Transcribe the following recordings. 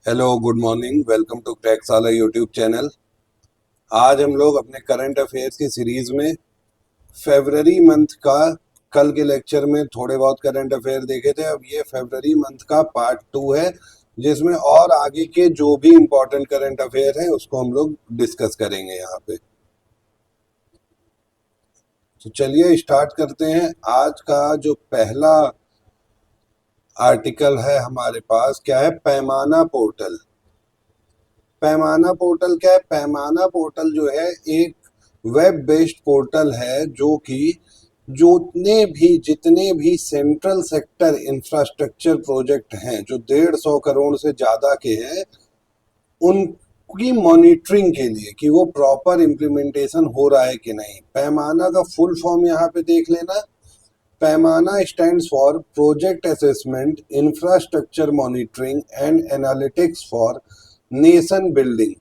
Hello, good morning, welcome to क्रैकसाला YouTube channel. आज हम लोग अपने करंट अफेयर्स की सीरीज में फरवरी मंथ का, कल के लेक्चर में थोड़े बहुत करंट अफेयर देखे थे। अब ये फरवरी मंथ का पार्ट 2 है, जिसमें और आगे के जो भी इम्पोर्टेंट करंट अफेयर है उसको हम लोग डिस्कस करेंगे यहाँ पे। तो चलिए स्टार्ट करते हैं। आज का जो पहला आर्टिकल है हमारे पास, क्या है? पैमाना पोर्टल। पैमाना पोर्टल क्या है? पैमाना पोर्टल जो है एक वेब बेस्ड पोर्टल है जो कि जितने भी सेंट्रल सेक्टर इंफ्रास्ट्रक्चर प्रोजेक्ट हैं जो 150 करोड़ से ज़्यादा के हैं, उनकी मॉनिटरिंग के लिए कि वो प्रॉपर इम्प्लीमेंटेशन हो रहा है कि नहीं। पैमाना का फुल फॉर्म यहाँ पे देख लेना। पैमाना stands for project assessment, infrastructure monitoring and analytics for nation building.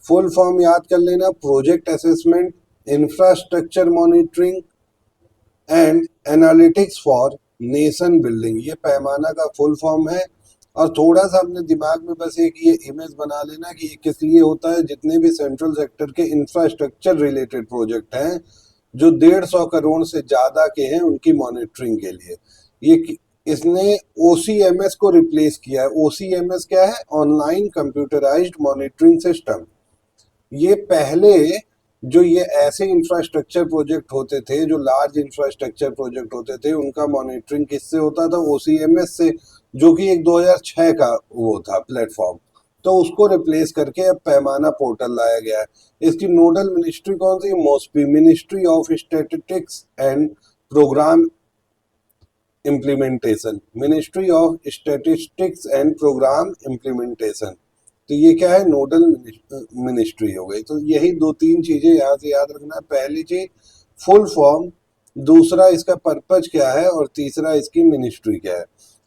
Full form याद कर लेना, project assessment, infrastructure monitoring and analytics for nation building. ये पैमाना का फुल फॉर्म है। और थोड़ा सा अपने दिमाग में बस एक ये इमेज बना लेना कि ये किस लिए होता है। जितने भी सेंट्रल सेक्टर के इंफ्रास्ट्रक्चर रिलेटेड प्रोजेक्ट हैं जो 150 करोड़ से ज़्यादा के हैं, उनकी मॉनिटरिंग के लिए ये इसने OCMS को रिप्लेस किया है। OCMS क्या है? Online computerised monitoring system. ये पहले जो ये ऐसे इंफ्रास्ट्रक्चर प्रोजेक्ट होते थे, जो लार्ज इंफ्रास्ट्रक्चर प्रोजेक्ट होते थे, उनका मॉनिटरिंग किससे होता था? OCMS से, जो कि एक 2006 का वो था प्लेटफॉर्म। तो उसको रिप्लेस करके अब पैमाना पोर्टल लाया गया है। इसकी नोडल मिनिस्ट्री कौन सी? MoSPI, ministry of statistics and programme implementation. Ministry of statistics and programme implementation. तो ये क्या है? नोडल मिनिस्ट्री हो गई। तो यही दो तीन चीजें यहाँ से याद रखना है। पहली चीज फुल फॉर्म, दूसरा इसका पर्पज क्या है, और तीसरा इसकी मिनिस्ट्री क्या है।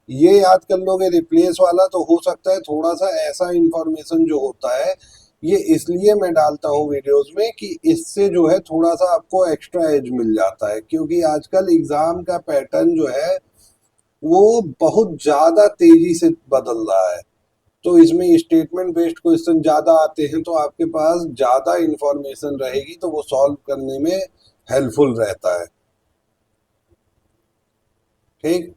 ये याद कर लोगे। रिप्लेस वाला तो हो सकता है थोड़ा सा ऐसा इंफॉर्मेशन जो होता है, ये इसलिए मैं डालता हूँ वीडियोस में कि इससे जो है थोड़ा सा आपको एक्स्ट्रा एज मिल जाता है। क्योंकि आजकल एग्जाम का पैटर्न जो है वो बहुत ज्यादा तेजी से बदल रहा है। तो इसमें स्टेटमेंट बेस्ड क्वेश्चन ज्यादा आते हैं, तो आपके पास ज्यादा इंफॉर्मेशन रहेगी, तो वो सॉल्व करने में हेल्पफुल रहता है। ठीक,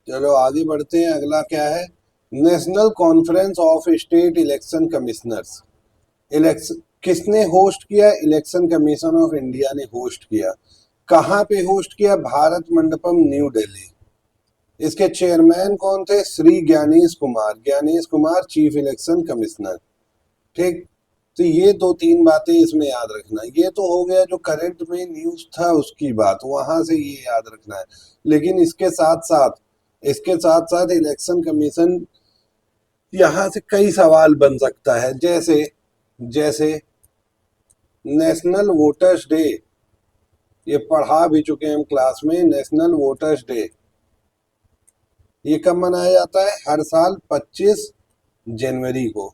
चलो आगे बढ़ते हैं। अगला क्या है? National conference of state election commissioners. Election किसने होस्ट किया? इलेक्शन कमीशन ऑफ इंडिया ने होस्ट किया। कहाँ पे होस्ट किया? भारत मंडपम, न्यू दिल्ली। इसके चेयरमैन कौन थे? Shri Gyanesh Kumar. Gyanesh Kumar chief election commissioner. ठीक। तो ये दो तीन बातें इसमें याद रखना। ये तो हो गया जो करंट में न्यूज था उसकी बात, वहां से ये याद रखना है। लेकिन इसके साथ साथ इलेक्शन कमीशन, यहाँ से कई सवाल बन सकता है। जैसे जैसे नेशनल वोटर्स डे, ये पढ़ा भी चुके हैं हम क्लास में। नेशनल वोटर्स डे ये कब मनाया जाता है? हर साल 25 जनवरी को।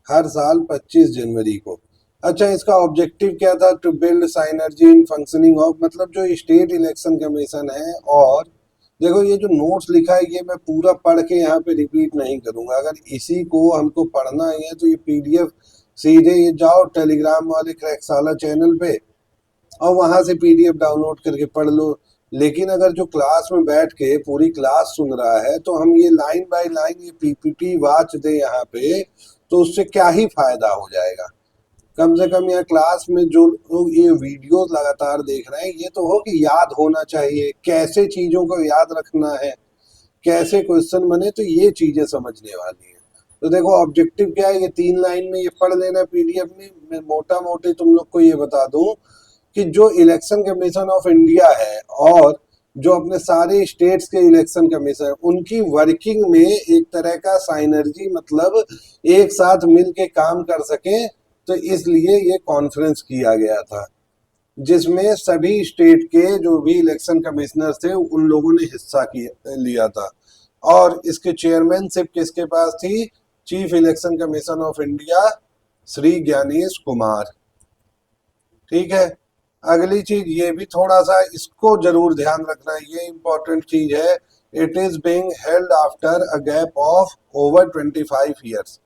हर साल 25 जनवरी को। अच्छा, इसका ऑब्जेक्टिव क्या था? To build synergy in functioning of, मतलब जो स्टेट इलेक्शन कमीशन है। और देखो ये जो नोट्स लिखा है ये मैं पूरा पढ़ के यहाँ पे रिपीट नहीं करूंगा। अगर इसी को हमको पढ़ना ही है तो ये PDF सीधे ये जाओ टेलीग्राम वाले क्रैकसाला चैनल पे और वहां से PDF डाउनलोड करके पढ़ लो। लेकिन अगर जो क्लास में बैठ के पूरी क्लास सुन रहा है, तो हम ये लाइन बाय लाइन ये PPT वाच दे यहाँ पे, तो उससे क्या ही फायदा हो जाएगा। कम से कम यहाँ क्लास में जो लोग ये वीडियो लगातार देख रहे हैं, ये तो हो कि याद होना चाहिए, कैसे चीजों को याद रखना है, कैसे क्वेश्चन बने, तो ये चीजें समझने वाली है। तो देखो ऑब्जेक्टिव क्या है, ये 3 लाइन में ये पढ़ लेना PDF में। मैं मोटा मोटे तुम लोग को ये बता दूं कि जो इलेक्शन कमीशन ऑफ इंडिया है और जो अपने सारे स्टेट्स के इलेक्शन कमीशन, उनकी वर्किंग में एक तरह का साइनर्जी, मतलब एक साथ मिल के काम कर सके, तो इसलिए ये कॉन्फ्रेंस किया गया था, जिसमें सभी स्टेट के जो भी इलेक्शन कमिश्नर थे उन लोगों ने हिस्सा लिया था। और इसके चेयरमैनशिप किसके पास थी? Chief election commission of India Shri Gyanesh Kumar. ठीक है। अगली चीज ये भी थोड़ा सा इसको जरूर ध्यान रखना, ये इंपॉर्टेंट चीज है। It is being held after a gap of over 25 years.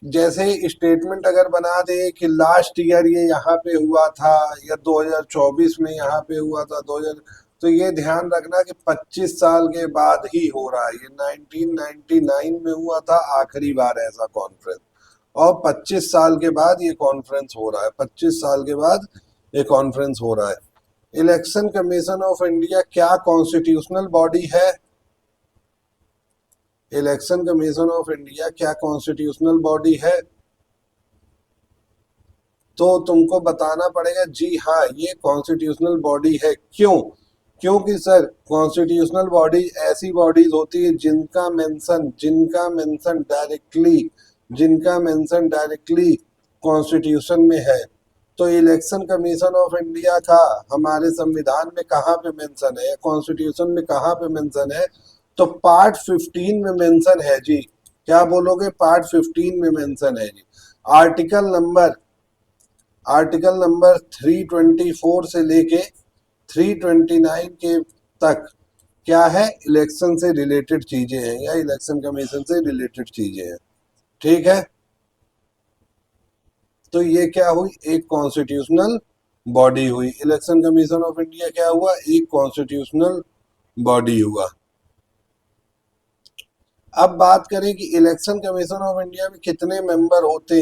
जैसे स्टेटमेंट अगर बना दे कि लास्ट ईयर ये यहाँ पे हुआ था, या 2024 में यहाँ पे हुआ था, 2000, तो ये ध्यान रखना कि 25 साल के बाद ही हो रहा है। ये 1999 में हुआ था आखिरी बार ऐसा कॉन्फ्रेंस, और 25 साल के बाद ये कॉन्फ्रेंस हो रहा है, 25 साल के बाद ये कॉन्फ्रेंस हो रहा है। इलेक्शन कमीशन ऑफ इंडिया क्या कॉन्स्टिट्यूशनल बॉडी है? इलेक्शन कमीशन ऑफ इंडिया क्या कॉन्स्टिट्यूशनल बॉडी है? तो तुमको बताना पड़ेगा जी हाँ ये कॉन्स्टिट्यूशनल बॉडी है। क्यों? क्योंकि सर कॉन्स्टिट्यूशनल बॉडी ऐसी बॉडीज होती है जिनका मेंशन डायरेक्टली कॉन्स्टिट्यूशन में है। तो इलेक्शन कमीशन ऑफ इंडिया का हमारे संविधान में कहाँ पे मेंशन है, कॉन्स्टिट्यूशन में कहाँ पे मेंशन है? तो पार्ट 15 में मेंशन है जी। क्या बोलोगे? पार्ट 15 में मेंशन है जी। आर्टिकल नंबर 324 से लेके 329 के तक क्या है? इलेक्शन से रिलेटेड चीजें हैं, या इलेक्शन कमीशन से रिलेटेड चीजें हैं। ठीक है, तो ये क्या हुई? एक कॉन्स्टिट्यूशनल बॉडी हुई। इलेक्शन कमीशन ऑफ इंडिया क्या हुआ? एक कॉन्स्टिट्यूशनल बॉडी हुआ। अब बात करें कि इलेक्शन कमीशन ऑफ इंडिया में कितने मेंबर होते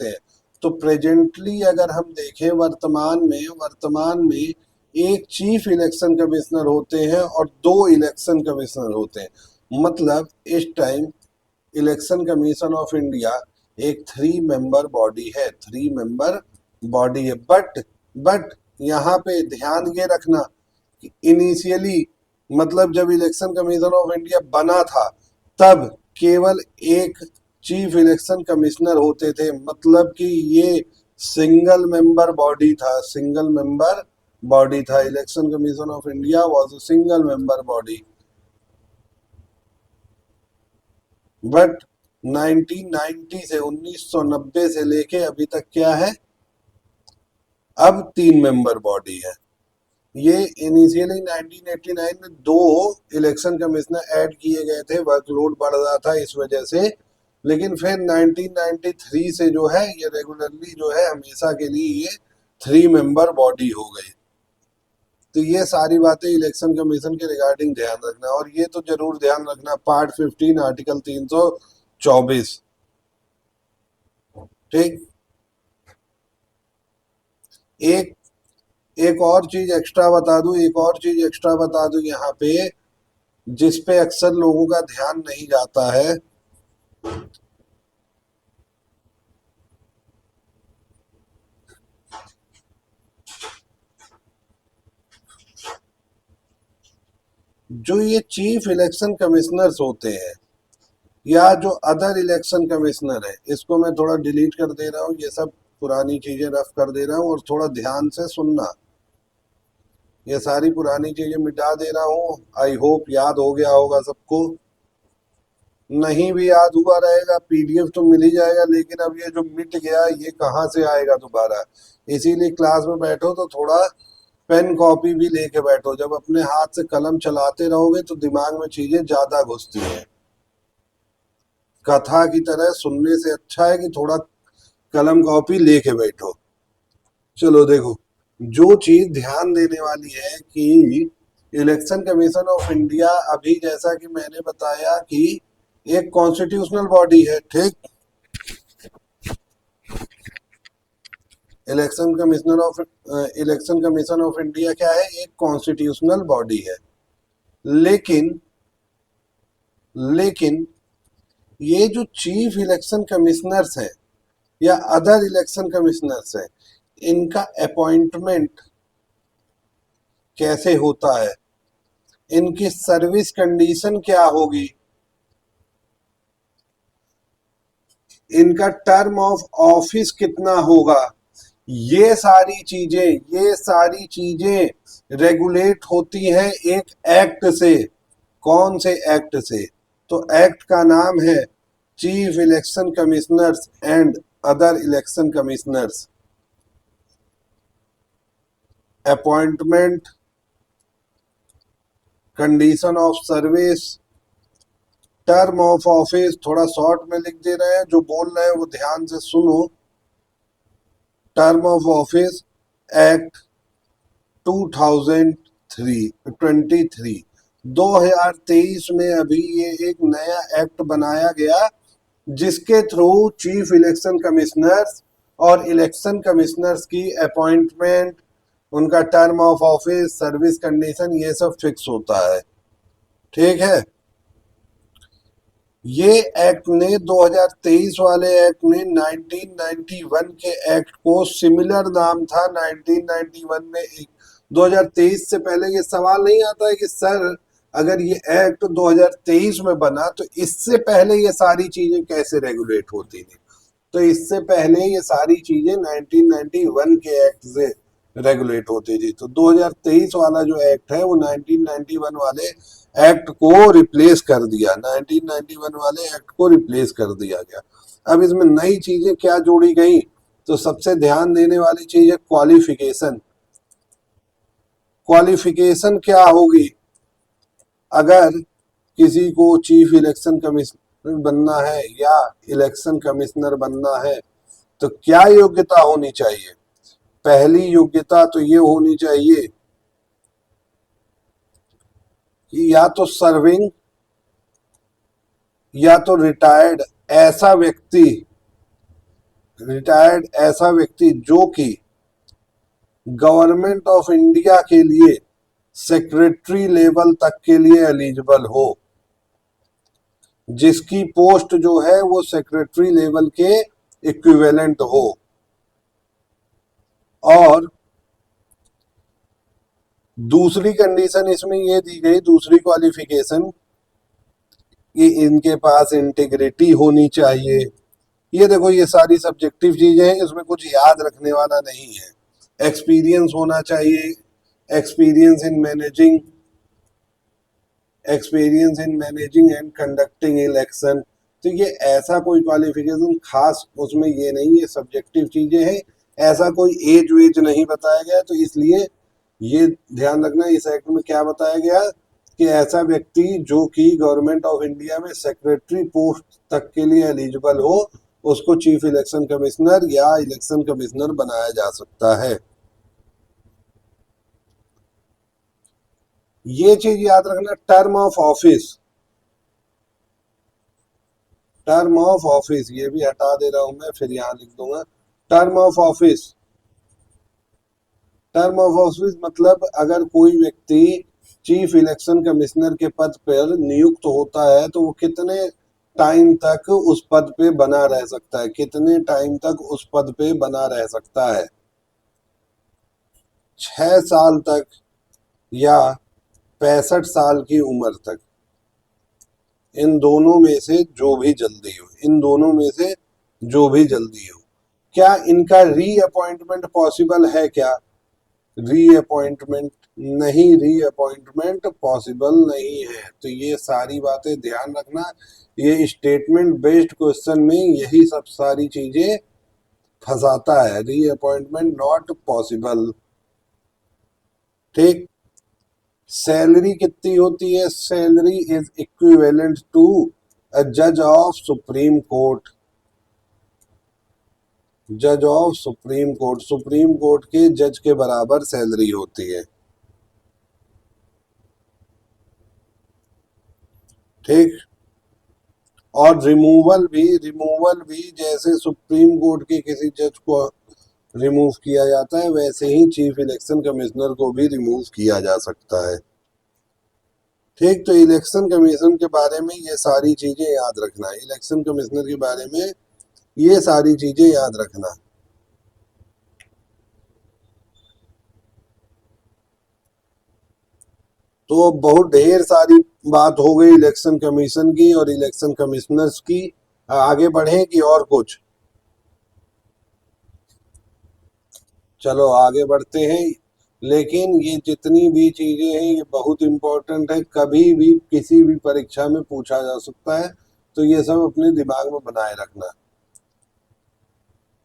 हैं, तो प्रेजेंटली अगर हम देखें वर्तमान में एक चीफ इलेक्शन कमिश्नर होते हैं और 2 इलेक्शन कमिश्नर होते हैं। मतलब इस time election commission of India एक 3 मेंबर बॉडी है, 3 मेंबर बॉडी है। बट यहाँ पे ध्यान ये रखना कि इनिशियली, मतलब जब इलेक्शन कमीशन ऑफ इंडिया बना था तब केवल एक चीफ इलेक्शन कमिश्नर होते थे। मतलब कि ये सिंगल मेंबर बॉडी था। Election commission of India was a single member body. But 1990 से 1990 से लेके अभी तक क्या है? अब 3 मेंबर बॉडी है। ये इनिशियली 1989 में 2 इलेक्शन कमिश्नर ऐड किए गए थे, वर्कलोड बढ़ रहा था इस वजह से। लेकिन फिर 1993 से जो है ये रेगुलरली जो है हमेशा के लिए ये 3 मेंबर बॉडी हो गई। तो ये सारी बातें इलेक्शन कमीशन के रिगार्डिंग ध्यान रखना, और ये तो जरूर ध्यान रखना पार्ट 15 आर्टिकल 324। ठीक। एक एक और चीज एक्स्ट्रा बता दूं यहाँ पे, जिस पे अक्सर लोगों का ध्यान नहीं जाता है। जो ये चीफ इलेक्शन कमिश्नर्स होते हैं या जो अदर इलेक्शन कमिश्नर है, इसको मैं थोड़ा डिलीट कर दे रहा हूँ, ये सब पुरानी चीजें रफ कर दे रहा हूँ, और थोड़ा ध्यान से सुनना। ये सारी पुरानी चीजें मिटा दे रहा हूँ। आई होप याद हो गया होगा सबको। नहीं भी याद हुआ रहेगा, पीडीएफ तो मिल ही जाएगा, लेकिन अब ये जो मिट गया ये कहाँ से आएगा दोबारा? इसीलिए क्लास में बैठो तो थोड़ा पेन कॉपी भी लेके बैठो। जब अपने हाथ से कलम चलाते रहोगे तो दिमाग में चीजें ज्यादा घुसती हैं। कथा की तरह सुनने से अच्छा है कि थोड़ा कलम कॉपी लेके बैठो। चलो देखो, जो चीज ध्यान देने वाली है कि इलेक्शन कमीशन ऑफ इंडिया अभी जैसा कि मैंने बताया कि एक कॉन्स्टिट्यूशनल बॉडी है। ठीक। इलेक्शन कमीशन ऑफ इंडिया क्या है? एक कॉन्स्टिट्यूशनल बॉडी है। लेकिन लेकिन ये जो चीफ इलेक्शन कमिश्नर्स हैं या अदर इलेक्शन कमिश्नर्स हैं, इनका अपॉइंटमेंट कैसे होता है? इनकी सर्विस कंडीशन क्या होगी? इनका टर्म ऑफ ऑफिस कितना होगा? ये सारी चीजें रेगुलेट होती हैं एक एक्ट से। कौन से एक्ट से? तो एक्ट का नाम है chief election commissioners and other election commissioners. Appointment, condition of service, term of office. थोड़ा शॉर्ट में लिख दे रहे हैं, जो बोल रहे हैं वो ध्यान से सुनो। टर्म ऑफ ऑफिस एक्ट 2023 2023 में अभी ये एक नया एक्ट बनाया गया, जिसके थ्रू चीफ इलेक्शन कमिश्नर्स और इलेक्शन कमिश्नर्स की अपॉइंटमेंट, उनका term of office, service condition, ये सब फिक्स होता है। ठीक है। ये एक्ट ने 2023 वाले एक्ट ने 1991 के एक्ट को सिमिलर नाम था। 1991 में 2023 से पहले ये सवाल नहीं आता है कि सर अगर ये एक्ट 2023 में बना तो इससे पहले ये सारी चीजें कैसे रेगुलेट होती थी। तो इससे पहले ये सारी चीजें 1991 के एक्ट से रेगुलेट होती थी। तो 2023 वाला जो एक्ट है वो 1991 वाले एक्ट को रिप्लेस कर दिया। 1991 वाले एक्ट को रिप्लेस कर दिया गया। अब इसमें नई चीजें क्या जोड़ी गई, तो सबसे ध्यान देने वाली चीज है क्वालिफिकेशन। क्वालिफिकेशन क्या होगी? अगर किसी को चीफ इलेक्शन कमिश्नर बनना है या इलेक्शन कमिश्नर बनना है तो क्या योग्यता होनी चाहिए? पहली योग्यता तो ये होनी चाहिए कि या तो सर्विंग या तो रिटायर्ड ऐसा व्यक्ति जो कि गवर्नमेंट ऑफ इंडिया के लिए सेक्रेटरी लेवल तक के लिए एलिजिबल हो, जिसकी पोस्ट जो है वो सेक्रेटरी लेवल के इक्विवेलेंट हो। और दूसरी कंडीशन इसमें ये दी गई, दूसरी क्वालिफिकेशन, कि इनके पास इंटीग्रिटी होनी चाहिए। ये देखो ये सारी सब्जेक्टिव चीजें हैं, इसमें कुछ याद रखने वाला नहीं है। एक्सपीरियंस होना चाहिए, experience in managing and conducting election. तो ये ऐसा कोई क्वालिफिकेशन खास उसमें ये नहीं है, सब्जेक्टिव चीजें हैं। ऐसा कोई एज वेज नहीं बताया गया। तो इसलिए ये ध्यान रखना, इस एक्ट में क्या बताया गया कि ऐसा व्यक्ति जो कि गवर्नमेंट ऑफ इंडिया में सेक्रेटरी पोस्ट तक के लिए एलिजिबल हो, उसको चीफ इलेक्शन कमिश्नर या इलेक्शन कमिश्नर बनाया जा सकता है। ये चीज याद रखना। टर्म ऑफ ऑफिस ये भी हटा दे रहा हूं मैं, फिर यहां लिख दूंगा टर्म ऑफ ऑफिस मतलब अगर कोई व्यक्ति चीफ इलेक्शन कमिश्नर के पद पर नियुक्त होता है तो वो कितने टाइम तक उस पद पे बना रह सकता है, कितने टाइम तक उस पद पे बना रह सकता है? 6 साल तक या 65 साल की उम्र तक। इन दोनों में से जो भी जल्दी हो। क्या इनका रीअपॉइंटमेंट पॉसिबल है? क्या रीअपॉइंटमेंट पॉसिबल नहीं है। तो ये सारी बातें ध्यान रखना। ये स्टेटमेंट बेस्ड क्वेश्चन में यही सब सारी चीजें फंसाता है। Reappointment not possible. ठीक। सैलरी कितनी होती है? Salary is equivalent to a जज of supreme court. Supreme court के जज के बराबर सैलरी होती है। ठीक। और रिमूवल भी जैसे सुप्रीम कोर्ट के किसी जज को रिमूव किया जाता है, वैसे ही चीफ इलेक्शन कमिश्नर को भी रिमूव किया जा सकता है। ठीक। तो इलेक्शन कमीशन के बारे में ये सारी चीजें याद रखना। इलेक्शन कमिश्नर के बारे में ये सारी चीजें याद रखना। तो बहुत ढेर सारी बात हो गई इलेक्शन कमीशन की और इलेक्शन कमिश्नर्स की। आगे बढ़े कि और कुछ? चलो आगे बढ़ते हैं। लेकिन ये जितनी भी चीजें हैं ये बहुत इंपॉर्टेंट है, कभी भी किसी भी परीक्षा में पूछा जा सकता है। तो ये सब अपने दिमाग में बनाए रखना।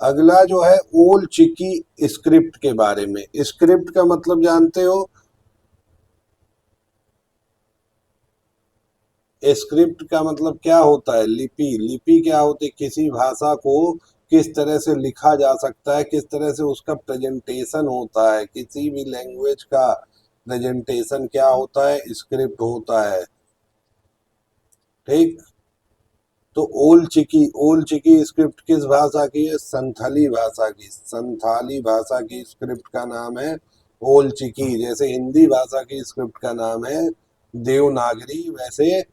अगला जो है ओल चिकी स्क्रिप्ट के बारे में। स्क्रिप्ट का मतलब जानते हो? स्क्रिप्ट का मतलब क्या होता है? लिपि। लिपि क्या होती है? किसी भाषा को किस तरह से लिखा जा सकता है, किस तरह से उसका प्रेजेंटेशन होता है। किसी भी लैंग्वेज का प्रेजेंटेशन क्या होता है? स्क्रिप्ट होता है। ठीक। तो ओल चिकी स्क्रिप्ट किस भाषा की है? संथाली भाषा की। संथाली भाषा की स्क्रिप्ट का नाम है ओल चिकी। जैसे हिंदी भाषा की स्क्रिप्ट का नाम है देवनागरी, वैसे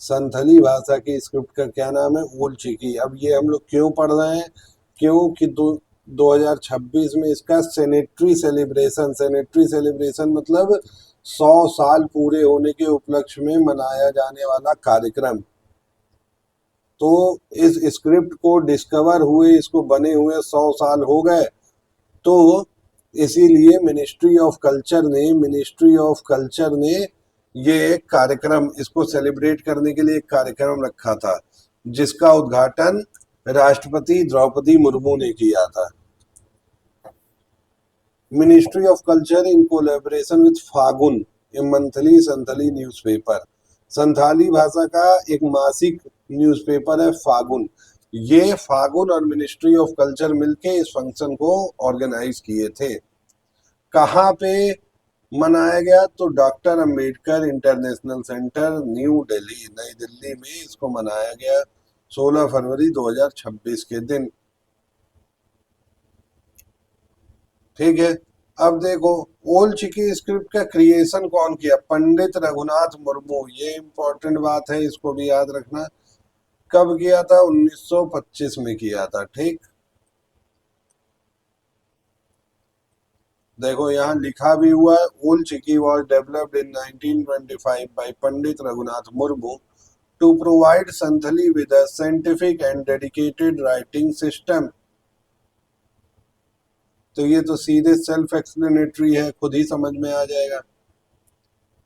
संथाली भाषा की स्क्रिप्ट का क्या नाम है? ओल चिकी। अब ये हम लोग क्यों पढ़ रहे हैं? क्योंकि 2026 में इसका सेनेटरी सेलिब्रेशन मतलब 100 साल पूरे होने के उपलक्ष्य में मनाया जाने वाला कार्यक्रम। तो इस स्क्रिप्ट को डिस्कवर हुए, इसको बने हुए 100 साल हो गए। तो इसीलिए मिनिस्ट्री ऑफ कल्चर ने ये एक कार्यक्रम, इसको सेलिब्रेट करने के लिए एक कार्यक्रम रखा था, जिसका उद्घाटन राष्ट्रपति द्रौपदी मुर्मू ने किया था। Ministry of culture in collaboration with Phagun, A monthly Santhali newspaper. Santhali भाषा का एक मासिक न्यूज़पेपर है फागुन। ये फागुन और मिनिस्ट्री ऑफ कल्चर मिलके इस फंक्शन को ऑर्गेनाइज किए थे। कहाँ पे मनाया गया? तो doctor Ambedkar international centre, new Delhi, नई दिल्ली में इसको मनाया गया 16 फरवरी 2026 के दिन। ठीक है। अब देखो, ओल चिकी स्क्रिप्ट का क्रिएशन कौन किया? पंडित रघुनाथ मुर्मू। ये इंपॉर्टेंट बात है, इसको भी याद रखना। कब किया था? 1925 में किया था। ठीक। देखो यहाँ लिखा भी हुआ है, Ol Chiki was developed in 1925 by Pandit Raghunath Murmu to provide Santhali with a scientific and dedicated writing system. तो ये तो सीधे सेल्फ एक्सप्लेनेटरी है, खुद ही समझ में आ जाएगा।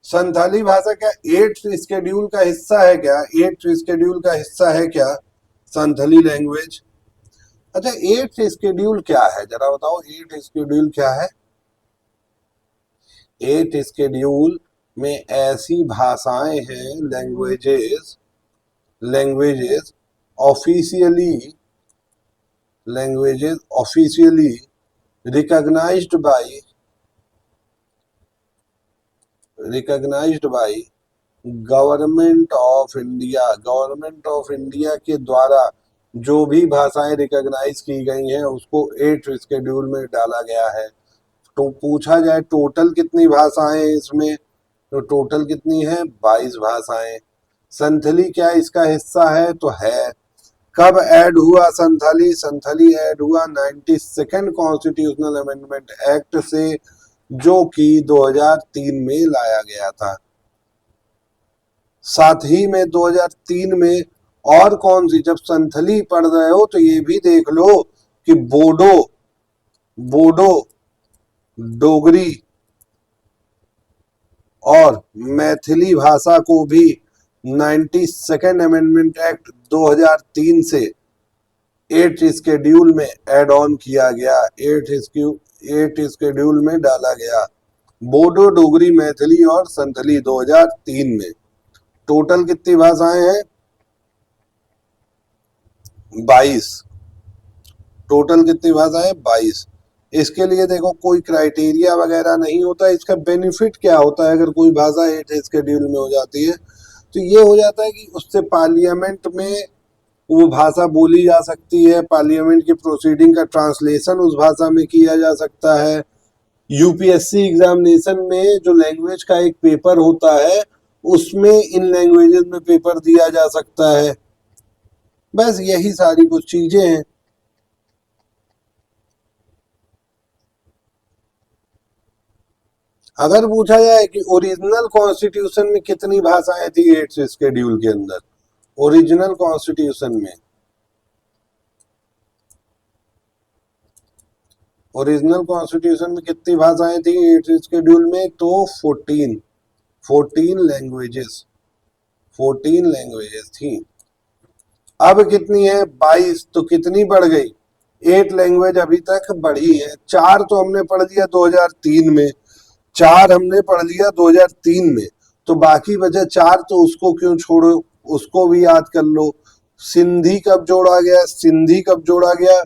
संथाली भाषा क्या 8th स्केड्यूल का हिस्सा है क्या? 8th स्केड्यूल का हिस्सा है क्या संथाली लैंग्वेज? अच्छा, 8th स्केड्यूल क्या है जरा बताओ। 8th स्केड्यूल क्या है? 8th स्केड्यूल में ऐसी भाषाएं हैं, languages languages officially languages officially recognised by government of India के द्वारा जो भी भाषाएं रिकॉग्नाइज की गई हैं उसको 8th शेड्यूल में डाला गया है। तो पूछा जाए टोटल कितनी भाषाएं हैं इसमें, तो टोटल कितनी है? 22 भाषाएं। संथली क्या इसका हिस्सा है? तो है। कब ऐड हुआ संथाली? संथाली ऐड हुआ 92nd कॉन्स्टिट्यूशनल अमेंडमेंट एक्ट से, जो कि 2003 में लाया गया था। साथ ही में 2003 में और कौन सी, जब संथली पढ़ रहे हो तो ये भी देख लो कि बोडो बोडो डोगरी और मैथिली भाषा को भी 92nd अमेंडमेंट एक्ट 2003 से 8th शेड्यूल में एड ऑन किया गया, 8th शेड्यूल में डाला गया। बोडो, डोगरी, मैथिली और संथली 2003 में। टोटल कितनी भाषाएं हैं? 22। टोटल कितनी भाषाएं? 22। इसके लिए देखो कोई क्राइटेरिया वगैरह नहीं होता। इसका बेनिफिट क्या होता है अगर कोई भाषा 8th शेड्यूल में हो जाती है? तो ये हो जाता है कि उससे पार्लियामेंट में वो भाषा बोली जा सकती है, पार्लियामेंट की प्रोसीडिंग का ट्रांसलेशन उस भाषा में किया जा सकता है। यूपीएससी एग्जामिनेशन में जो लैंग्वेज का एक पेपर होता है उसमें इन लैंग्वेजेस में पेपर दिया जा सकता है। बस यही सारी कुछ चीजें हैं। अगर पूछा जाए कि ओरिजिनल कॉन्स्टिट्यूशन में कितनी भाषाएं थी 8th शेड्यूल के अंदर, ओरिजिनल कॉन्स्टिट्यूशन में कितनी भाषाएं थी 8th शेड्यूल में? तो 14 लैंग्वेजेस 14 लैंग्वेजेस थी। अब कितनी है? 22। तो कितनी बढ़ गई? 8 लैंग्वेज अभी तक बढ़ी है। 4 तो हमने पढ़ लिया 2003 में, 4 हमने पढ़ लिया 2003 में, तो बाकी बचे 4, तो उसको क्यों छोड़ो, उसको भी याद कर लो। सिंधी कब जोड़ा गया, सिंधी कब जोड़ा गया,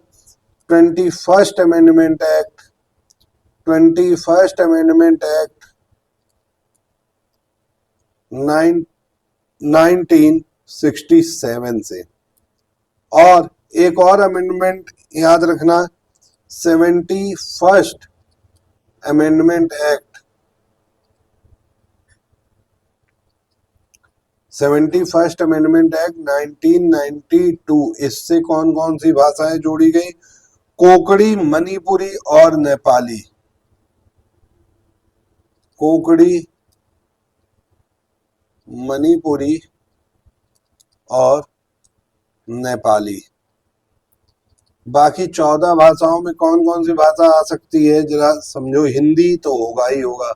21st amendment act, 21st amendment act 1967 से। और एक और अमेंडमेंट याद रखना, 71st amendment act, 71st amendment act 1992। इससे कौन कौन सी भाषाएं जोड़ी गई, कोंकणी, मणिपुरी और नेपाली। कोंकणी, मणिपुरी और नेपाली। बाकी 14 भाषाओं में कौन कौन सी भाषा आ सकती है, जरा समझो। हिंदी तो होगा ही होगा,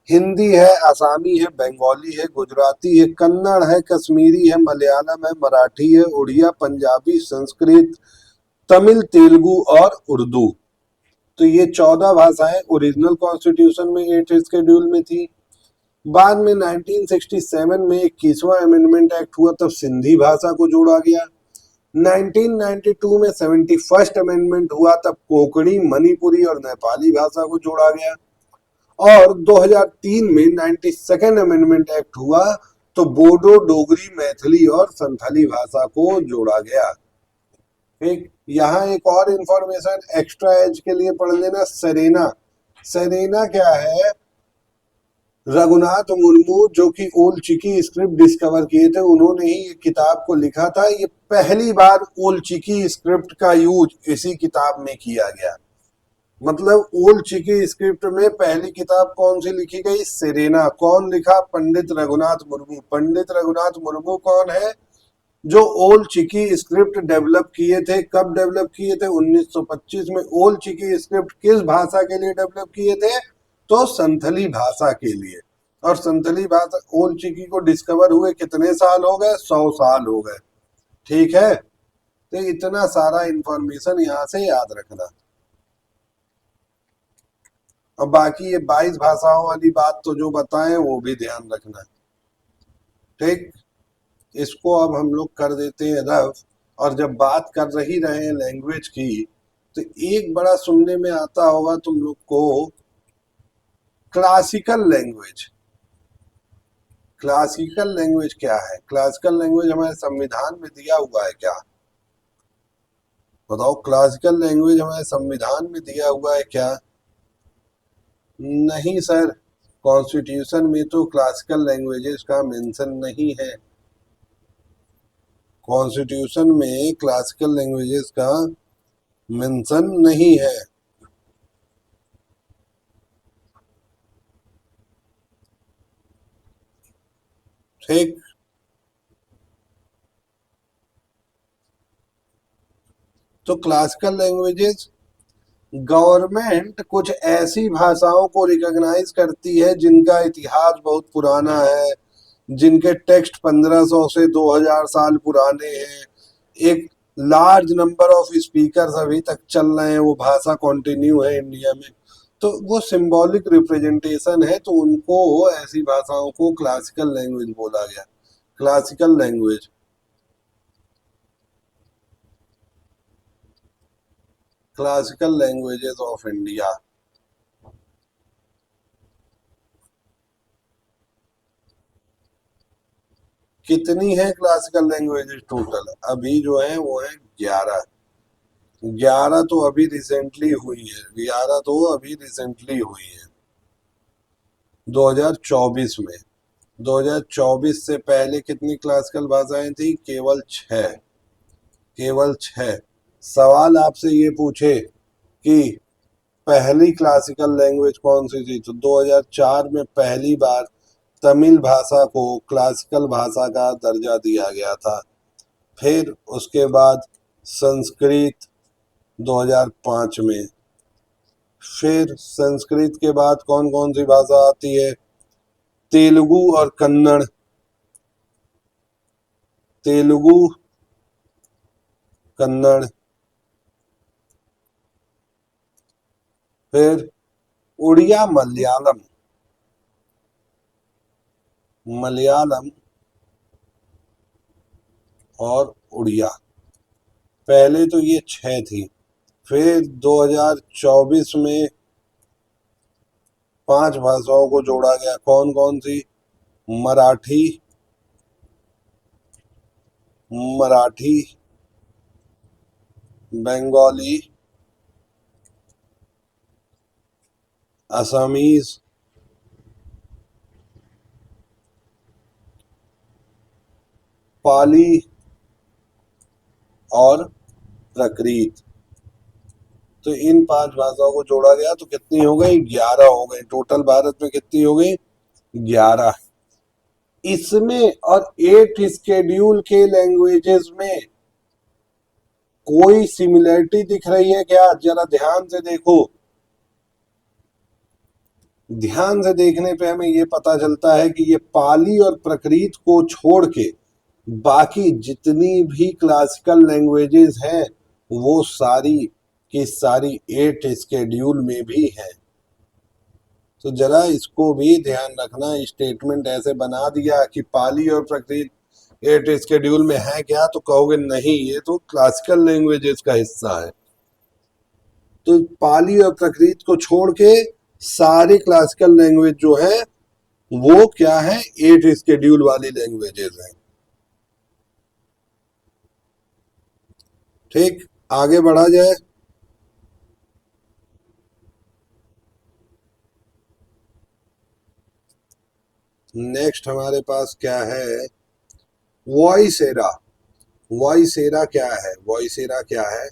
हिंदी है, आसामी है, बंगाली है, गुजराती है, कन्नड़ है, कश्मीरी है, मलयालम है, मराठी है, उड़िया, पंजाबी, संस्कृत, तमिल, तेलुगु और उर्दू। तो ये 14 भाषाएं ओरिजिनल कॉन्स्टिट्यूशन में 8th शेड्यूल में थी। बाद में 1967 में 21वां अमेंडमेंट एक्ट हुआ, तब सिंधी भाषा को जोड़ा गया। 1992 में 71st अमेंडमेंट हुआ, तब कोंकणी, मणिपुरी और नेपाली भाषा को जोड़ा गया। और 2003 में 92nd अमेंडमेंट एक्ट हुआ, तो बोडो, डोगरी, मैथिली और संथाली भाषा को जोड़ा गया। ठीक, यहाँ एक और इंफॉर्मेशन एक्स्ट्रा एज के लिए पढ़ लेना, सेरेना। सेरेना क्या है, रघुनाथ मुर्मू जो कि ओल्ड चिकी स्क्रिप्ट डिस्कवर किए थे, उन्होंने ही ये किताब को लिखा था। ये पहली बार ओल्ड चिकी स्क्रिप्ट का यूज इसी किताब में किया गया। मतलब ओल्ड चिकी स्क्रिप्ट में पहली किताब कौन सी लिखी गई, सेरेना। कौन लिखा, पंडित रघुनाथ मुर्मू। पंडित रघुनाथ मुर्मू कौन है, जो ओल्ड चिकी स्क्रिप्ट डेवलप किए थे। कब डेवलप किए थे, 1925 में। ओल्ड चिकी स्क्रिप्ट किस भाषा के लिए डेवलप किए थे, तो संथली भाषा के लिए। और संथली भाषा ओल्ड चिकी को डिस्कवर हुए कितने साल हो गए, 100 साल हो गए। ठीक है, तो इतना सारा इंफॉर्मेशन यहाँ से याद रखना। और बाकी ये 22 भाषाओं वाली बात तो जो बताएं वो भी ध्यान रखना। ठीक, इसको अब हम लोग कर देते हैं रफ। और जब बात कर रही रहे हैं लैंग्वेज की, तो एक बड़ा सुनने में आता होगा तुम लोग को, क्लासिकल लैंग्वेज। क्लासिकल लैंग्वेज क्या है, क्लासिकल लैंग्वेज हमारे संविधान में दिया हुआ है क्या, बताओ। क्लासिकल लैंग्वेज हमारे संविधान में दिया हुआ है क्या, नहीं सर। कॉन्स्टिट्यूशन में तो क्लासिकल लैंग्वेजेस का मेंशन नहीं है। कॉन्स्टिट्यूशन में क्लासिकल लैंग्वेजेस का मेंशन नहीं है। ठीक, तो क्लासिकल लैंग्वेजेस, गवर्नमेंट कुछ ऐसी भाषाओं को रिकॉग्नाइज करती है जिनका इतिहास बहुत पुराना है, जिनके टेक्स्ट 1500 से 2000 साल पुराने हैं, एक लार्ज नंबर ऑफ स्पीकर्स अभी तक चल रहे हैं, वो भाषा कंटिन्यू है इंडिया में, तो वो सिंबॉलिक रिप्रेजेंटेशन है, तो उनको, ऐसी भाषाओं को क्लासिकल लैंग्वेज बोला गया। Classical language, classical languages of India. कितनी है क्लासिकल लैंग्वेजेस टोटल, अभी जो है वो है 11। 11 तो अभी रिसेंटली हुई है, 11 तो अभी रिसेंटली हुई है 2024 में। 2024 से पहले कितनी क्लासिकल भाषाएं थी, केवल 6। केवल 6। सवाल आपसे ये पूछे कि पहली क्लासिकल लैंग्वेज कौन सी थी, तो 2004 में पहली बार तमिल भाषा को क्लासिकल भाषा का दर्जा दिया गया था। फिर उसके बाद संस्कृत 2005 में। फिर संस्कृत के बाद कौन कौन सी भाषा आती है, तेलुगु और कन्नड़। तेलुगु, कन्नड़, फिर उड़िया मलयालम, मलयालम और उड़िया, पहले तो ये 6 थी, फिर 2024 में 5 भाषाओं को जोड़ा गया। कौन कौन सी? मराठी, मराठी, बंगाली, असमीज, पाली और प्राकृत। तो इन 5 भाषाओं को जोड़ा गया तो कितनी हो गई? 11 हो गई। टोटल भारत में कितनी हो गई? 11। इसमें और 8 स्केड्यूल के लैंग्वेजेस में कोई सिमिलरिटी दिख रही है क्या? जरा ध्यान से देखो। ध्यान से देखने पे हमें ये पता चलता है कि ये पाली और प्राकृत को छोड़ के बाकी जितनी भी क्लासिकल लैंग्वेजेस हैं वो सारी की सारी 8 स्केड्यूल में भी है। तो जरा इसको भी ध्यान रखना। स्टेटमेंट ऐसे बना दिया कि पाली और प्राकृत 8 स्केड्यूल में है क्या, तो कहोगे नहीं ये तो क्लासिकल लैंग्वेजेस का हिस्सा है। तो पाली और प्राकृत को छोड़ के सारे क्लासिकल लैंग्वेज जो है वो क्या है? 8 स्केड्यूल वाली लैंग्वेजेस हैं। ठीक, आगे बढ़ा जाए। नेक्स्ट हमारे पास क्या है? वॉइसेरा। वॉइसेरा क्या है? वॉइसेरा क्या है?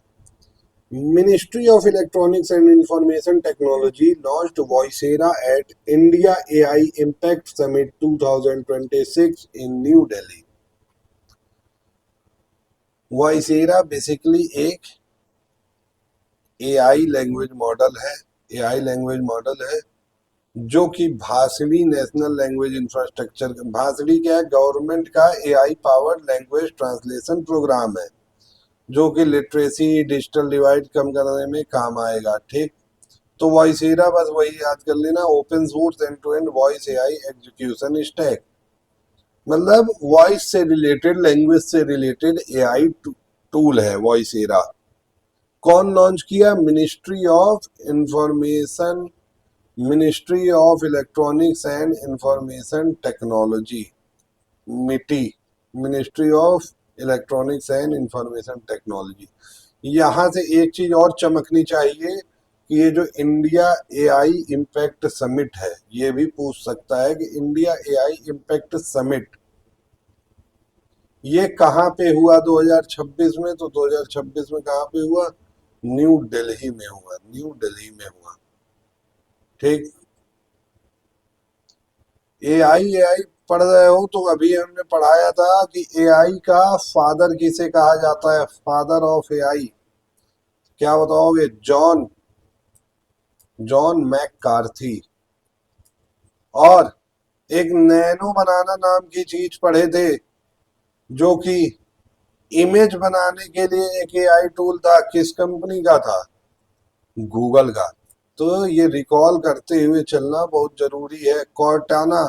Ministry of Electronics and Information Technology launched Voicera at India AI Impact Summit 2026 in New Delhi. Voicera basically एक AI लैंग्वेज मॉडल है, AI लैंग्वेज मॉडल है जो कि Bhashini national language infrastructure, Bhashini क्या है? गवर्नमेंट का AI powered language translation programme है जो कि लिटरेसी डिजिटल डिवाइड कम करने में काम आएगा। ठीक, तो वॉइसेरा बस वही याद कर लेना, open source end to end voice AI execution stack, मतलब वॉइस से रिलेटेड, लैंग्वेज से रिलेटेड एआई टूल है वॉइसेरा। कौन लॉन्च किया? Ministry of information, ministry of electronics and information technology, MeitY, ministry of electronics and information technology. यहाँ से एक चीज और चमकनी चाहिए कि ये जो इंडिया एआई इम्पैक्ट समिट है, ये भी पूछ सकता है कि इंडिया एआई इम्पैक्ट समिट ये कहाँ पे हुआ 2026 में? तो 2026 में कहाँ पे हुआ? न्यू दिल्ली में हुआ, न्यू दिल्ली में हुआ। ठीक, एआई एआई पढ़ रहे हो तो अभी हमने पढ़ाया था कि एआई का फादर किसे कहा जाता है? फादर ऑफ एआई क्या बताओगे? John, John McCarthy. और एक नैनो बनाना नाम की चीज पढ़े थे जो कि इमेज बनाने के लिए एक एआई टूल था, किस कंपनी का था? गूगल का। तो ये रिकॉल करते हुए चलना बहुत जरूरी है। कॉर्टाना,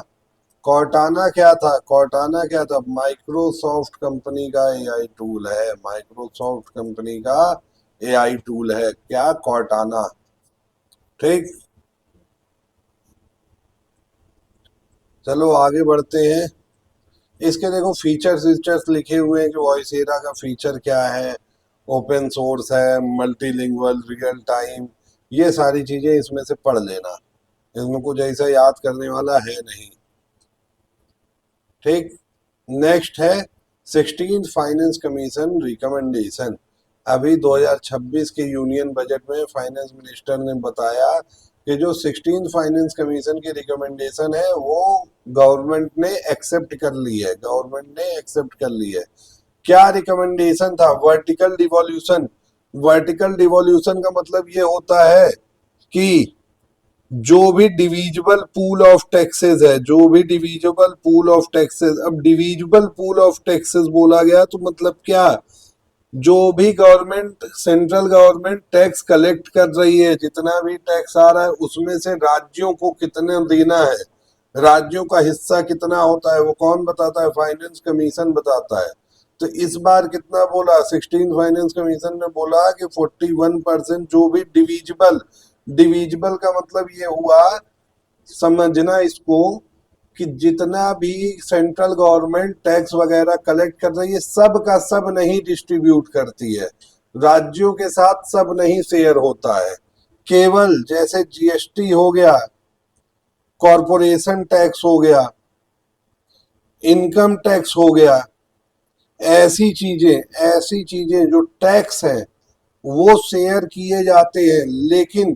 कॉर्टाना क्या था? कॉर्टाना क्या था? माइक्रोसॉफ्ट कंपनी का एआई टूल है, माइक्रोसॉफ्ट कंपनी का एआई टूल है क्या? कॉर्टाना। ठीक, चलो आगे बढ़ते हैं। इसके देखो फीचर्स फीचर्स लिखे हुए हैं कि वॉइसेरा का फीचर क्या है, ओपन सोर्स है, मल्टीलिंगुअल, रियल टाइम, ये सारी चीजें इसमें से पढ़ लेना, इसमें कुछ ऐसा याद करने वाला है नहीं। ठीक, नेक्स्ट है 16th फाइनेंस कमीशन रिकमेंडेशन। अभी 2026 के यूनियन बजट में फाइनेंस मिनिस्टर ने बताया कि जो 16th फाइनेंस कमीशन की रिकमेंडेशन है वो गवर्नमेंट ने एक्सेप्ट कर ली है, गवर्नमेंट ने एक्सेप्ट कर ली है। क्या रिकमेंडेशन था? Vertical devolution. वर्टिकल डिवोल्यूशन का मतलब ये होता है कि जो भी डिविजिबल पूल ऑफ टैक्सेस है, जो भी डिविजिबल पूल ऑफ टैक्सेस, अब डिविजिबल पूल ऑफ टैक्सेस बोला गया तो मतलब क्या? जो भी government, central government tax collect कर रही है, जितना भी टैक्स आ रहा है उसमें से राज्यों को कितना देना है, राज्यों का हिस्सा कितना होता है, वो कौन बताता है? फाइनेंस कमीशन बताता है। तो इस बार कितना बोला 16 फाइनेंस कमीशन ने? बोला कि 41% जो भी डिविजिबल, डिविजिबल का मतलब ये हुआ, समझना इसको, कि जितना भी सेंट्रल गवर्नमेंट टैक्स वगैरह कलेक्ट कर रही है सब का सब नहीं डिस्ट्रीब्यूट करती है, राज्यों के साथ सब नहीं शेयर होता है। केवल जैसे जीएसटी हो गया, कॉरपोरेशन टैक्स हो गया, इनकम टैक्स हो गया, ऐसी चीजें जो टैक्स है वो शेयर किए जाते हैं। लेकिन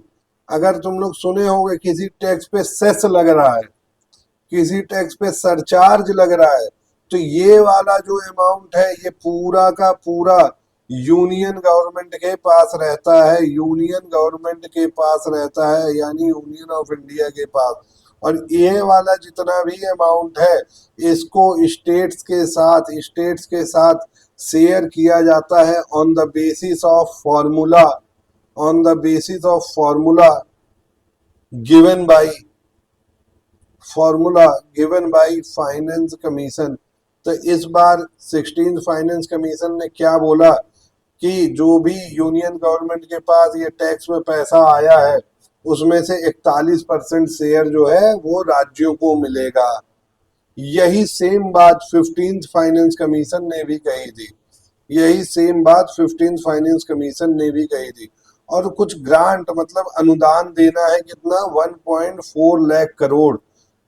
अगर तुम लोग सुने होंगे किसी टैक्स पे सेस लग रहा है, किसी टैक्स पे सरचार्ज लग रहा है, तो ये वाला जो अमाउंट है ये पूरा का पूरा यूनियन गवर्नमेंट के पास रहता है, यूनियन गवर्नमेंट के पास रहता है, यानी यूनियन ऑफ इंडिया के पास। और ये वाला जितना भी अमाउंट है इसको स्टेट्स के साथ शेयर किया जाता है on the basis of formula, on the basis of formula given by, formula given by finance commission. तो इस बार 16 फाइनेंस कमीशन ने क्या बोला कि जो भी यूनियन गवर्नमेंट के पास ये टैक्स में पैसा आया है उसमें से 41% शेयर जो है वो राज्यों को मिलेगा। यही सेम बात 15th फाइनेंस कमीशन ने भी कही थी, यही सेम बात 15th फाइनेंस कमीशन ने भी कही थी। और कुछ ग्रांट मतलब अनुदान देना है कितना, 1.4 लाख करोड़।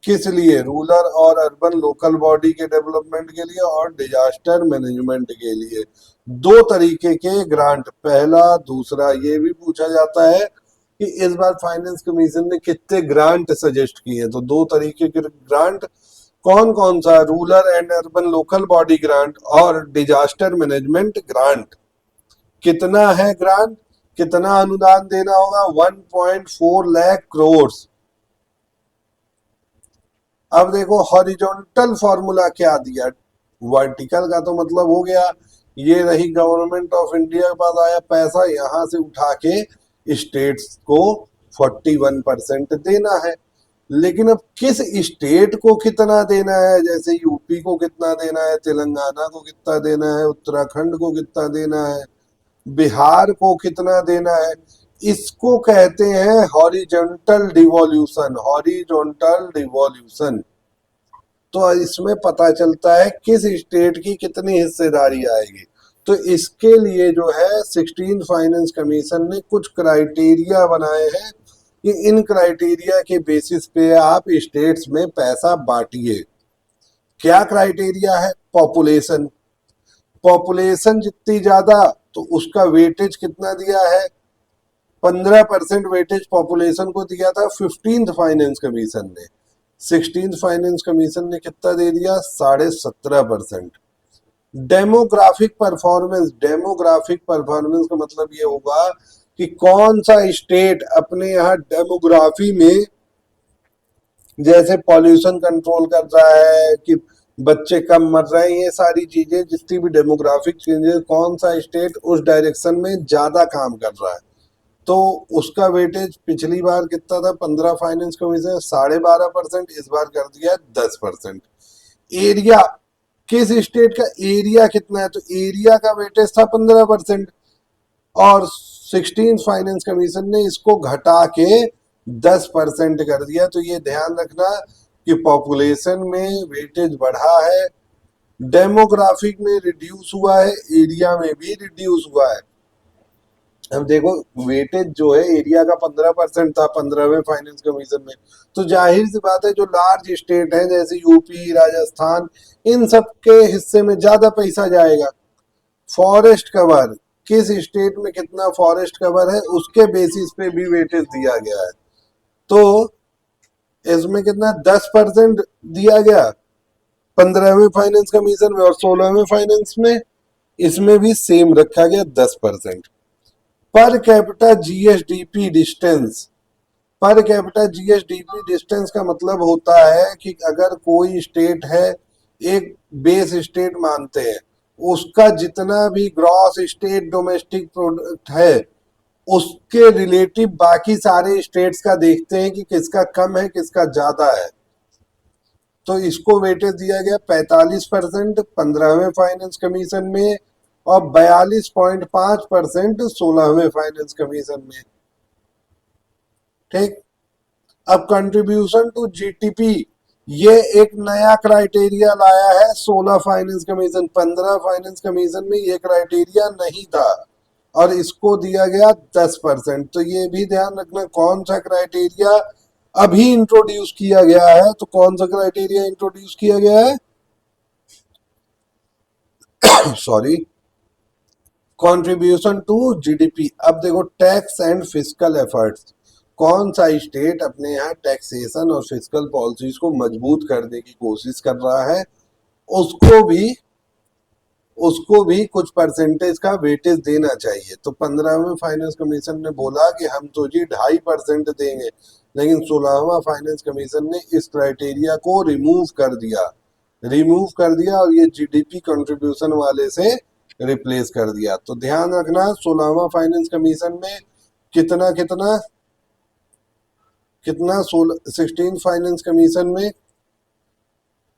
किस लिए? रूरल और अर्बन लोकल बॉडी के डेवलपमेंट के लिए और डिजास्टर मैनेजमेंट के लिए। दो तरीके के ग्रांट, पहला दूसरा। ये भी पूछा जाता है कि इस बार फाइनेंस कमीशन ने कितने ग्रांट सजेस्ट किए, तो दो तरीके के ग्रांट। कौन कौन सा? Rural and urban local body grant और डिजास्टर मैनेजमेंट ग्रांट। कितना है ग्रांट, कितना अनुदान देना होगा? 1.4 लाख करोड़। अब देखो हॉरिजॉन्टल फॉर्मूला क्या दिया, वर्टिकल का तो मतलब हो गया ये रही गवर्नमेंट ऑफ इंडिया के पास आया पैसा, यहां से उठा के स्टेट्स को 41% देना है। लेकिन अब किस स्टेट को कितना देना है, जैसे यूपी को कितना देना है, तेलंगाना को कितना देना है, उत्तराखंड को कितना देना है, बिहार को कितना देना है, इसको कहते हैं हॉरिजॉन्टल डिवोल्यूशन, हॉरिजॉन्टल डिवोल्यूशन। तो इसमें पता चलता है किस स्टेट की कितनी हिस्सेदारी आएगी। तो इसके लिए जो है 16 फाइनेंस कमीशन ने कुछ क्राइटेरिया बनाए हैं कि इन क्राइटेरिया के बेसिस पे आप स्टेट्स में पैसा बांटिए। क्या क्राइटेरिया है? पॉपुलेशन, पॉपुलेशन जितनी ज्यादा तो उसका वेटेज कितना दिया है? 15% वेटेज पॉपुलेशन को दिया था 15th फाइनेंस कमीशन ने। 16th फाइनेंस कमीशन ने कितना दे दिया? 17.5%। डेमोग्राफिक परफॉर्मेंस, डेमोग्राफिक परफॉर्मेंस का मतलब ये होगा कि कौन सा स्टेट अपने यहाँ डेमोग्राफी में, जैसे पॉल्यूशन कंट्रोल कर रहा है कि बच्चे कम मर रहे हैं, ये सारी चीजें जितनी भी डेमोग्राफिक चेंजेस, कौन सा स्टेट उस डायरेक्शन में ज्यादा काम कर रहा है, तो उसका वेटेज पिछली बार कितना था 15 फाइनेंस कमीशन 12.5%, इस बार कर दिया 10%। एरिया, किस स्टेट का एरिया कितना है, तो एरिया का वेटेज था 15% और 16 फाइनेंस कमीशन ने इसको घटा के 10% कर दिया। तो ये ध्यान रखना कि पॉपुलेशन में वेटेज बढ़ा है, डेमोग्राफिक में रिड्यूस हुआ है, एरिया में भी रिड्यूस हुआ है। अब देखो वेटेज जो है एरिया का 15% था 15वें फाइनेंस कमीशन में, तो जाहिर सी बात है जो लार्ज स्टेट है जैसे यूपी, राजस्थान, इन सब के हिस्से में ज्यादा पैसा जाएगा। फॉरेस्ट कवर, किस स्टेट में कितना फॉरेस्ट कवर है उसके बेसिस पे भी वेटेज दिया गया है। तो इसमें कितना 10% दिया गया 15वें फाइनेंस कमीशन में, और 16वें फाइनेंस में इसमें भी सेम रखा गया 10%। पर कैपिटा जीएसडीपी डिस्टेंस, पर कैपिटा जीएसडीपी डिस्टेंस का मतलब होता है कि अगर कोई स्टेट है, एक बेस स्टेट मानते हैं, उसका जितना भी ग्रॉस स्टेट डोमेस्टिक प्रोडक्ट है उसके रिलेटिव बाकी सारे स्टेट्स का देखते हैं कि किसका कम है किसका ज्यादा है। तो इसको वेटेज दिया गया 45% 15वें फाइनेंस कमीशन में और 42.5% 16वें फाइनेंस कमीशन में। ठीक। अब कंट्रीब्यूशन टू जीटीपी, ये एक नया क्राइटेरिया लाया है 16 फाइनेंस कमीशन। 15 फाइनेंस कमीशन में ये क्राइटेरिया नहीं था और इसको दिया गया 10%। तो ये भी ध्यान रखना कौन सा क्राइटेरिया अभी इंट्रोड्यूस किया गया है। तो कौन सा क्राइटेरिया इंट्रोड्यूस किया गया है? Sorry, contribution to GDP. अब देखो टैक्स एंड फिस्कल एफर्ट्स, कौन सा स्टेट अपने यहाँ टैक्सेशन और फिस्कल पॉलिसीज को मजबूत करने की कोशिश कर रहा है, उसको भी उसको भी कुछ परसेंटेज का वेटेज देना चाहिए। तो 15वें फाइनेंस कमीशन ने बोला कि हम तो जी 2.5% देंगे, लेकिन 16वां फाइनेंस कमीशन ने इस क्राइटेरिया को रिमूव कर दिया और ये जीडीपी कंट्रीब्यूशन वाले से रिप्लेस कर दिया। तो ध्यान रखना 16वां फाइनेंस कमीशन में कितना कितना कितना 16 फाइनेंस कमीशन में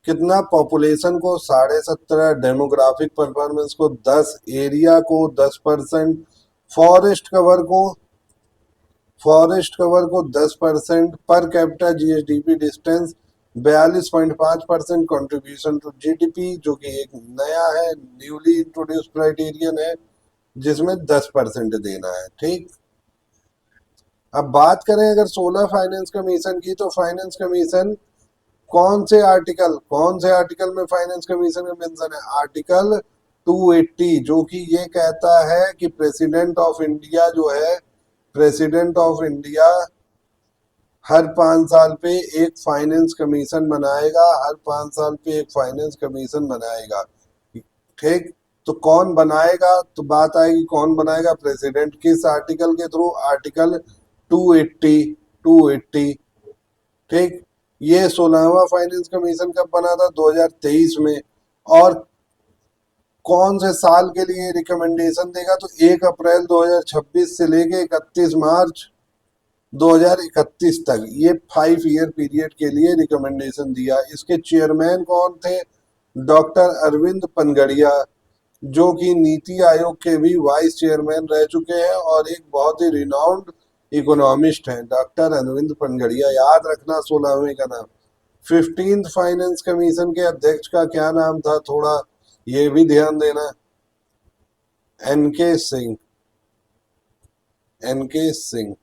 कितना पॉपुलेशन को 17.5, डेमोग्राफिक परफॉर्मेंस को 10, एरिया को 10%, फॉरेस्ट कवर को फॉरेस्ट कवर को 10%, per capita GSDP distance 42.5%, contribution to GDP जो कि एक नया है, न्यूली इंट्रोड्यूस क्राइटेरियन है जिसमें 10% देना है। ठीक। अब बात करें अगर 16 फाइनेंस कमीशन की, तो फाइनेंस कमीशन कौन से आर्टिकल में फाइनेंस कमीशन का मेंशन है? आर्टिकल 280, जो कि ये कहता है कि प्रेसिडेंट ऑफ इंडिया हर 5 साल पे एक फाइनेंस कमीशन बनाएगा, हर 5 साल पे एक फाइनेंस कमीशन बनाएगा। ठीक। तो कौन बनाएगा? तो बात आएगी कौन बनाएगा, प्रेसिडेंट। किस आर्टिकल के थ्रू? आर्टिकल 280। 280। ठीक। ये 16वां फाइनेंस कमीशन कब बना था? 2023 में। और कौन से साल के लिए रिकमेंडेशन देगा? तो 1 अप्रैल 2026 से लेके 31 मार्च 2031 तक, ये 5 ईयर पीरियड के लिए रिकमेंडेशन दिया। इसके चेयरमैन कौन थे? डॉक्टर अरविंद पनगड़िया, जो कि नीति आयोग के भी वाइस चेयरमैन रह चुके हैं और एक बहुत ही रिनाउंड इकोनॉमिस्ट हैं, डॉक्टर अरविंद पनगड़िया। याद रखना 16वें का नाम। 15th फाइनेंस कमीशन के अध्यक्ष का क्या नाम था? थोड़ा ये भी ध्यान देना। एनके सिंह। एनके सिंह।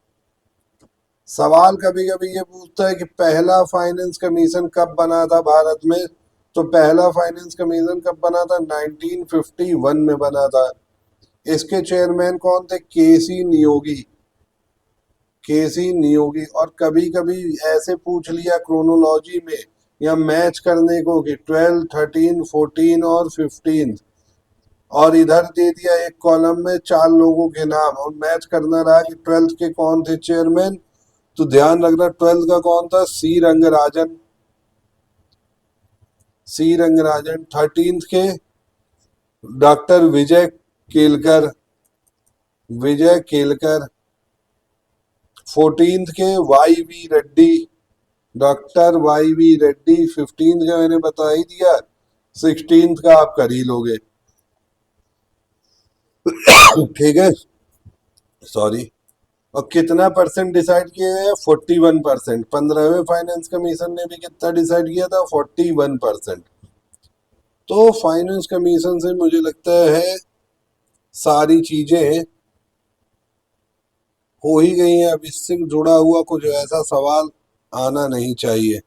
सवाल कभी कभी ये पूछता है कि पहला फाइनेंस कमीशन कब बना था भारत में? तो पहला फाइनेंस कमीशन कब बना था? 1951 में बना था। इसके चेयरमैन कौन थे? केसी नियोगी। और कभी कभी ऐसे पूछ लिया क्रोनोलॉजी में या मैच करने को कि 12, 13, 14 और 15, और इधर दे दिया एक कॉलम में 4 लोगों के नाम और मैच करना रहा कि 12th के कौन थे चेयरमैन। तो ध्यान रखना 12th का कौन था? सी रंगराजन। 13th के डॉक्टर विजय केलकर। 14th के Y V Reddy, doctor Y V Reddy. 15th का मैंने बता ही दिया। 16th का आप कर ही लोगे। ठीक है। सॉरी। और कितना परसेंट डिसाइड किया गया? 41%। 15वें फाइनेंस कमीशन ने भी कितना डिसाइड किया था? 41%। तो फाइनेंस कमीशन से मुझे लगता है सारी चीजें हो ही गई हैं। अब इससे जुड़ा हुआ कुछ ऐसा सवाल आना नहीं चाहिए।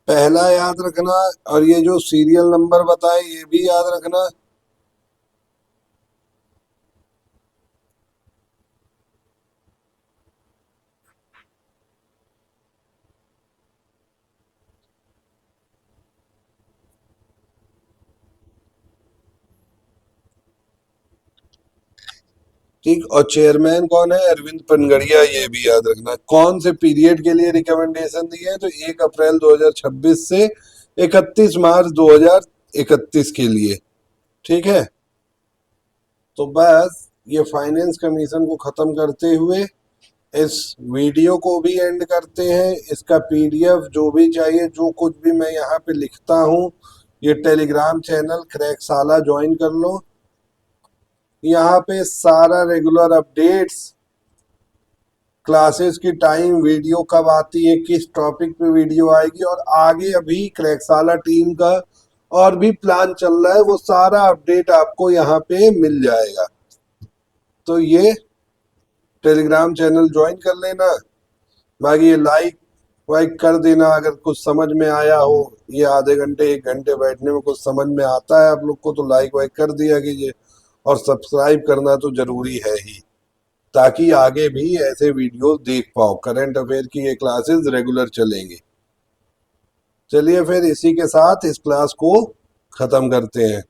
पहला याद रखना, और ये जो सीरियल नंबर बताए ये भी याद रखना। ठीक। और चेयरमैन कौन है? अरविंद पनगड़िया, ये भी याद रखना। कौन से पीरियड के लिए रिकमेंडेशन दिए हैं? तो 1 अप्रैल 2026 से 31 मार्च 2031 के लिए। ठीक है। तो बस ये फाइनेंस कमीशन को खत्म करते हुए इस वीडियो को भी एंड करते हैं। इसका पीडीएफ जो भी चाहिए, जो कुछ भी मैं यहाँ पे लिखता हूँ, ये टेलीग्राम चैनल क्रैकशाला ज्वाइन कर लो। यहाँ पे सारा रेगुलर अपडेट्स, क्लासेस की टाइम, वीडियो कब आती है, किस टॉपिक पे वीडियो आएगी, और आगे अभी क्रैकशाला टीम का और भी प्लान चल रहा है, वो सारा अपडेट आपको यहाँ पे मिल जाएगा। तो ये टेलीग्राम चैनल ज्वाइन कर लेना। बाकी ये लाइक वाइक कर देना अगर कुछ समझ में आया हो। ये आधे घंटे 1 घंटे बैठने में कुछ समझ में आता है आप लोग को, तो लाइक वाइक कर दिया कीजिए। और सब्सक्राइब करना तो जरूरी है ही, ताकि आगे भी ऐसे वीडियो देख पाओ। करंट अफेयर की ये क्लासेस रेगुलर चलेंगी। चलिए फिर इसी के साथ इस क्लास को खत्म करते हैं।